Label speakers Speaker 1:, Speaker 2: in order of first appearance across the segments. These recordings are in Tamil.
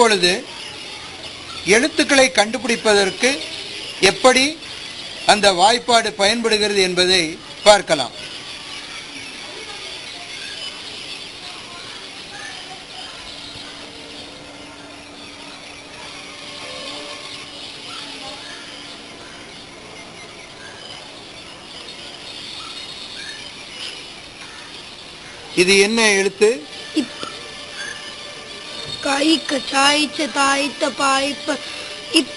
Speaker 1: இப்பொழுது எழுத்துக்களை கண்டுபிடிப்பதற்கு எப்படி அந்த வாய்ப்பாடு பயன்படுகிறது என்பதை பார்க்கலாம். இது என்ன எழுத்து?
Speaker 2: காய்க்க சாய்ச்ச தாய்த்த பாய்ப்ப இப்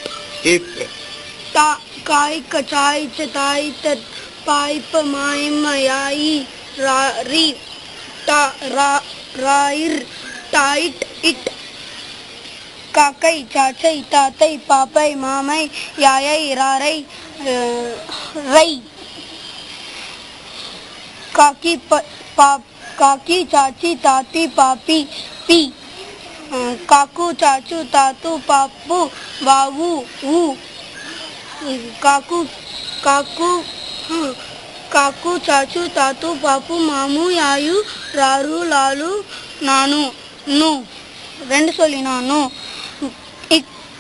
Speaker 1: இப்.
Speaker 2: காய்க்க சாய்ச்ச தாய்த்த பாய்ப்ப மாய்ம யாயி ரி ராயிர் டாய்ட் இட். காக்கை சாச்சை தாத்தை பாப்பை மாமை யாயை ராரை ரை. काकी चाची ताती पापी पी. काकू चाचू तातू पापू वावू वू. काकू काकू काकू चाचू तातू पापू मामू यायू रारू लालू नानू नू. ரெண்டு சொல்லி நானு.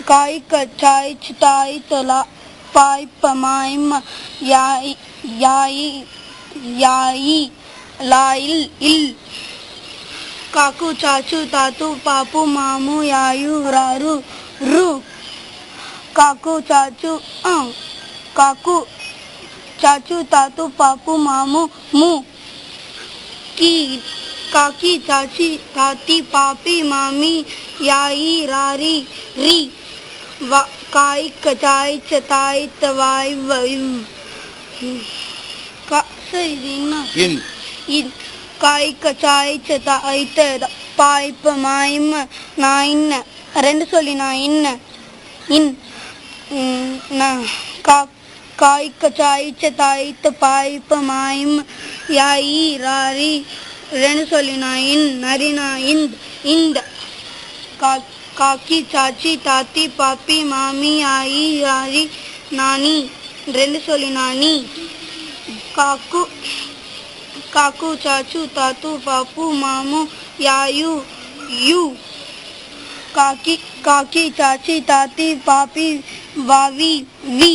Speaker 2: காய் கச்சாய் சித்தாய் தொலா பாய்ப்ப மாய்ம யாய் யாயி யாயி लाइल इल. काकू चाचू तातू पापू मामू यायू रारू रू. काकू चाचू तातू पापू मामू मू. की काकी चाची ताती पापी मामी याई रारी री. काई कचाई चताई तवाई वयू. इन காய் கச்சாய் தாய்த்த பாய்ப்ப மாய்ம நான் இன்ன. ரெண்டு சொல்லி நான் இன்ன இன். காய் கச்சாய் தாய்த்த பாய்ப்ப மாய்ம யாயி ராரி. ரெண்டு சொல்லி நான் இன் நரி நான் இந்த. காக்கி சாச்சி தாத்தி பாப்பி மாமி யாயி ராரி நானி. ரெண்டு சொல்லி நானி. काकू चाचू तातू पापू मामू यायू यू. काकी चाची ताती पापी वावी वी.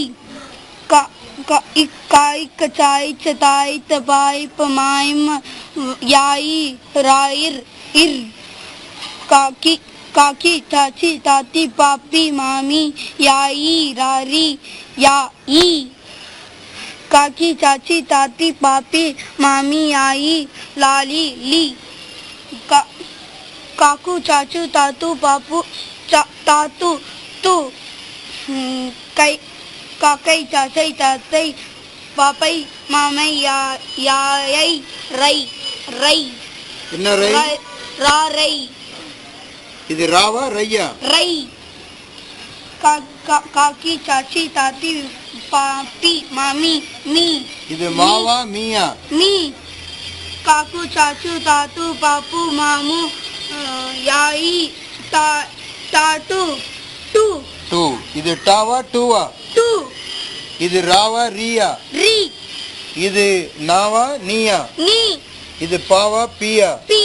Speaker 2: काई कचाई चताई तपाई पमाइम याई राइर इर. काकी चाची ताती पापी मामी याई रारी या ई. काकी चाची ताती पापी मामी आई लाली ली. काकू चाचू तातू पापू तातू तू. काकई चाचई तातई पापई मामई याई रई रई.
Speaker 1: என்ன ரை?
Speaker 2: ரா ரை.
Speaker 1: இது ராவா ரையா?
Speaker 2: ரை. काकी चाची ताती पापी मामी मी.
Speaker 1: இது மாவா மீயா?
Speaker 2: मी. काकू चाचू तातू पापू मामू याई तातू टू.
Speaker 1: டூ. இது டாவா டூவா?
Speaker 2: टू.
Speaker 1: இது ராவா ரியா?
Speaker 2: ரி.
Speaker 1: இது நாவா நீயா?
Speaker 2: நீ.
Speaker 1: இது பாவா பியா?
Speaker 2: பி.